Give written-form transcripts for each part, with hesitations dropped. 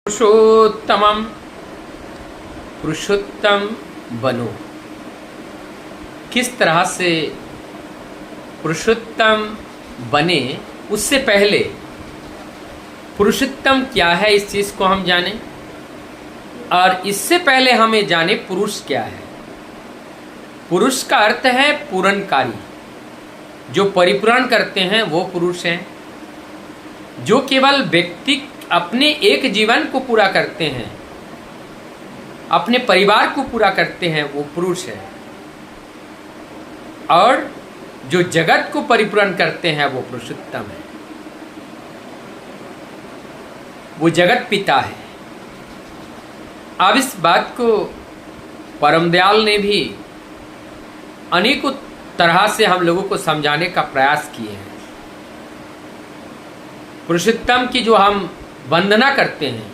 पुरुषोत्तमम पुरुषोत्तम बनो। किस तरह से पुरुषोत्तम बने उससे पहले पुरुषोत्तम क्या है इस चीज को हम जाने, और इससे पहले हमें जाने पुरुष क्या है। पुरुष का अर्थ है पूर्णकारी, जो परिपूर्ण करते हैं वो पुरुष हैं। जो केवल व्यक्ति अपने एक जीवन को पूरा करते हैं, अपने परिवार को पूरा करते हैं, वो पुरुष है। और जो जगत को परिपूर्ण करते हैं वो पुरुषोत्तम है, वो जगत पिता है। अब इस बात को परम दयाल ने भी अनेकों तरह से हम लोगों को समझाने का प्रयास किए हैं। पुरुषोत्तम की जो हम वंदना करते हैं,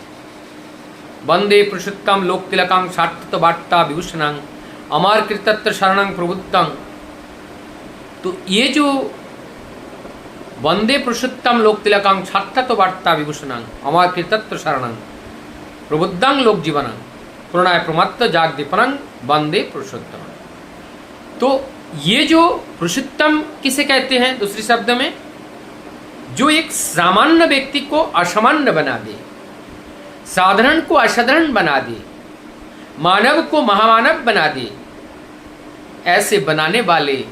वंदे पुरुषोत्तम लोक तिलकं सात्वत वार्ता विभूषणं अमर कृतत्र शरणं प्रबुद्धं, तो ये जो वंदे पुरुषोत्तम लोक तिलकं सात्वत वार्ता विभूषणं अमर कृतत्र शरणं प्रबुद्धं लोक जीवनं प्रणय प्रमत्त जागदीपनं वंदे पुरुषोत्तम। तो ये जो पुरुषोत्तम किसे कहते हैं, दूसरे शब्द में जो एक सामान्य व्यक्ति को असामान्य बना दे, साधारण को असाधारण बना दे, मानव को महामानव बना दे, ऐसे बनाने वाले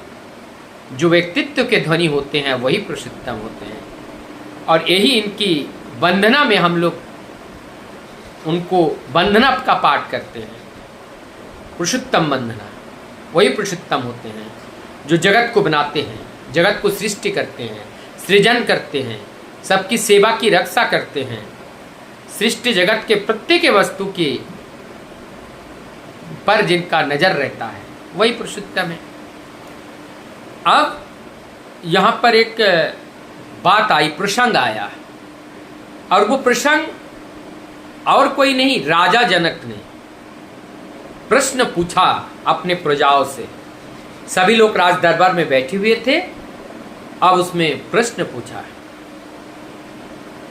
जो व्यक्तित्व के धनी होते हैं वही पुरुषोत्तम होते हैं। और यही इनकी वंदना में हम लोग उनको वंदना का पाठ करते हैं। पुरुषोत्तम वंदना, वही पुरुषोत्तम होते हैं जो जगत को बनाते हैं, जगत को सृष्टि करते हैं, सृजन करते हैं, सबकी सेवा की रक्षा करते हैं, सृष्टि जगत के प्रत्येक वस्तु के पर जिनका नजर रहता है वही पुरुषोत्तम है। अब यहाँ पर एक बात आई, प्रसंग आया, और वो प्रसंग और कोई नहीं, राजा जनक ने प्रश्न पूछा अपने प्रजाओं से। सभी लोग राज दरबार में बैठे हुए थे। अब उसमें प्रश्न पूछा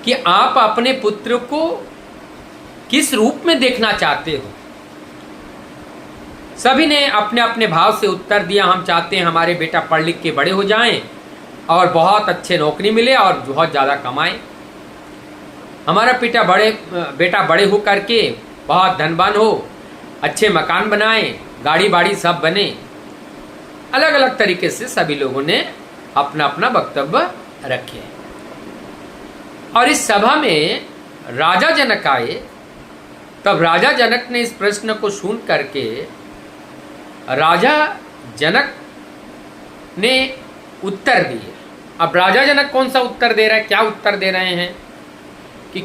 कि आप अपने पुत्र को किस रूप में देखना चाहते हो। सभी ने अपने अपने भाव से उत्तर दिया, हम चाहते हैं हमारे बेटा पढ़ लिख के बड़े हो जाएं और बहुत अच्छे नौकरी मिले और बहुत ज़्यादा कमाएं। हमारा बेटा बड़े हो करके बहुत धनवान हो, अच्छे मकान बनाए, गाड़ी बाड़ी सब बने। अलग अलग तरीके से सभी लोगों ने अपना अपना वक्तव्य रखे। और इस सभा में राजा जनक आए। तब राजा जनक ने इस प्रश्न को सुन करके राजा जनक ने उत्तर दिए। अब राजा जनक कौन सा उत्तर दे रहा है, क्या उत्तर दे रहे हैं कि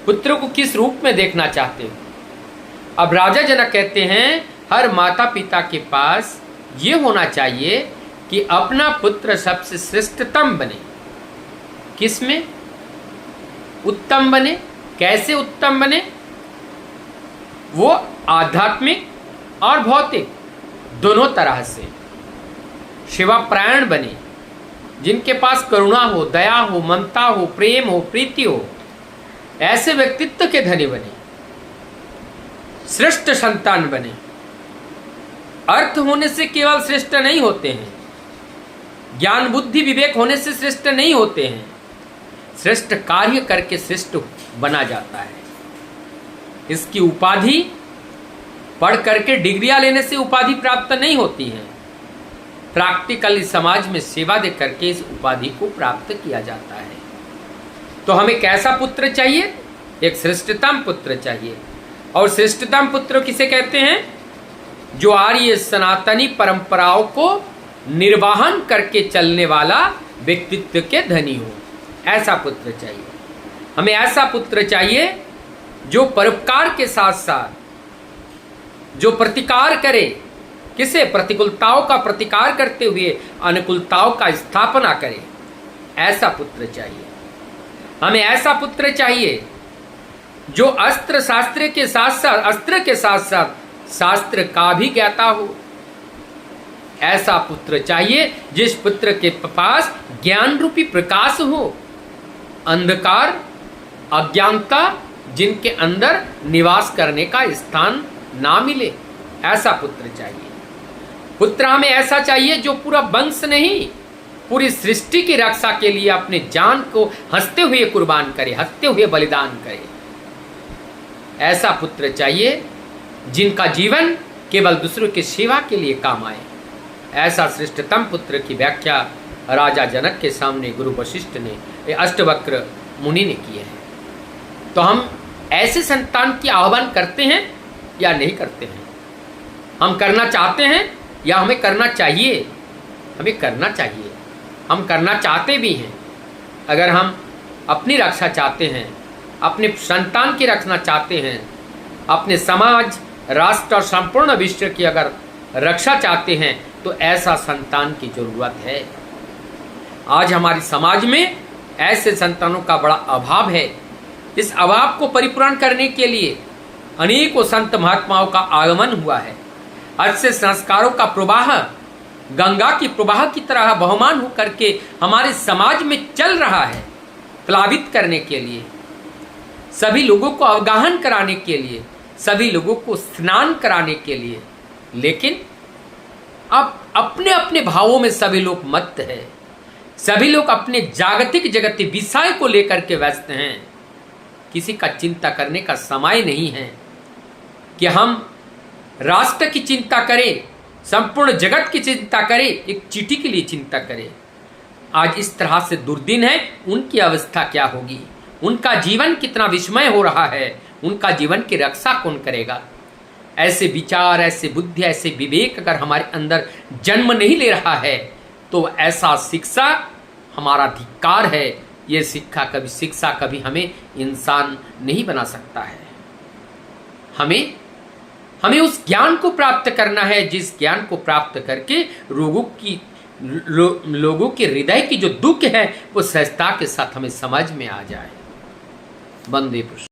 पुत्र को किस रूप में देखना चाहते हो। अब राजा जनक कहते हैं हर माता पिता के पास ये होना चाहिए कि अपना पुत्र सबसे श्रेष्ठतम बने। किसमें उत्तम बने, कैसे उत्तम बने, वो आध्यात्मिक और भौतिक दोनों तरह से सेवापरायण बने, जिनके पास करुणा हो, दया हो, ममता हो, प्रेम हो, प्रीति हो, ऐसे व्यक्तित्व के धनी बने, श्रेष्ठ संतान बने। अर्थ होने से केवल श्रेष्ठ नहीं होते हैं, ज्ञान बुद्धि विवेक होने से श्रेष्ठ नहीं होते हैं, श्रेष्ठ कार्य करके श्रेष्ठ बना जाता है। इसकी उपाधि पढ़ करके डिग्रियां लेने से उपाधि प्राप्त नहीं होती है, प्रैक्टिकली समाज में सेवा दे करके इस उपाधि को प्राप्त किया जाता है। तो हमें कैसा पुत्र चाहिए, एक श्रेष्ठतम पुत्र चाहिए। और श्रेष्ठतम पुत्र किसे कहते हैं, जो आर्य सनातनी परंपराओं को निर्वाहन करके चलने वाला व्यक्तित्व के धनी हो, ऐसा पुत्र चाहिए। हमें ऐसा पुत्र चाहिए जो परोपकार के साथ साथ जो प्रतिकार करे, किसे, प्रतिकूलताओं का प्रतिकार करते हुए अनुकूलताओं का स्थापना करे, ऐसा पुत्र चाहिए। हमें ऐसा पुत्र चाहिए जो अस्त्र शास्त्र के साथ साथ शास्त्र का भी ज्ञाता हो। ऐसा पुत्र चाहिए जिस पुत्र के पास ज्ञान रूपी प्रकाश हो, अंधकार अज्ञानता जिनके अंदर निवास करने का स्थान ना मिले, ऐसा पुत्र चाहिए। पुत्र हमें ऐसा चाहिए जो पूरा वंश नहीं, पूरी सृष्टि की रक्षा के लिए अपने जान को हंसते हुए कुर्बान करे, हंसते हुए बलिदान करे। ऐसा पुत्र चाहिए जिनका जीवन केवल दूसरों की सेवा के लिए काम आए। ऐसा श्रेष्ठतम पुत्र की व्याख्या राजा जनक के सामने गुरु वशिष्ठ ने, अष्टवक्र मुनि ने की है। तो हम ऐसे संतान की आह्वान करते हैं या नहीं करते हैं? हम करना चाहते हैं या हमें करना चाहिए? हमें करना चाहिए, हम करना चाहते भी हैं। अगर हम अपनी रक्षा चाहते हैं, अपने संतान की रखना चाहते हैं, अपने समाज, राष्ट्र और संपूर्ण विश्व की अगर रक्षा चाहते हैं, तो ऐसा संतान की जरूरत है। आज हमारे समाज में ऐसे संतानों का बड़ा अभाव है। इस अभाव को परिपूर्ण करने के लिए अनेकों संत महात्माओं का आगमन हुआ है। अच्छे संस्कारों का प्रवाह गंगा की प्रवाह की तरह बहमान होकर के हमारे समाज में चल रहा है, प्लावित करने के लिए, सभी लोगों को अवगाहन कराने के लिए, सभी लोगों को स्नान कराने के लिए। लेकिन अब अपने अपने भावों में सभी लोग मत्त है। सभी लोग अपने जागतिक जगती विषय को लेकर के व्यस्त हैं। किसी का चिंता करने का समय नहीं है कि हम राष्ट्र की चिंता करें, संपूर्ण जगत की चिंता करें, एक चींटी के लिए चिंता करें। आज इस तरह से दुर्दिन है, उनकी अवस्था क्या होगी? उनका जीवन कितना विस्मय हो रहा है, उनका जीवन की रक्षा कौन करेगा? ऐसे विचार, ऐसे बुद्धि, ऐसे विवेक अगर हमारे अंदर जन्म नहीं ले रहा है, तो ऐसा शिक्षा हमारा धिक्कार है। ये शिक्षा कभी हमें इंसान नहीं बना सकता है। हमें उस ज्ञान को प्राप्त करना है, जिस ज्ञान को प्राप्त करके लोगों के हृदय की जो दुख है वो सहजता के साथ हमें समझ में आ जाए। वंदे पुष्प।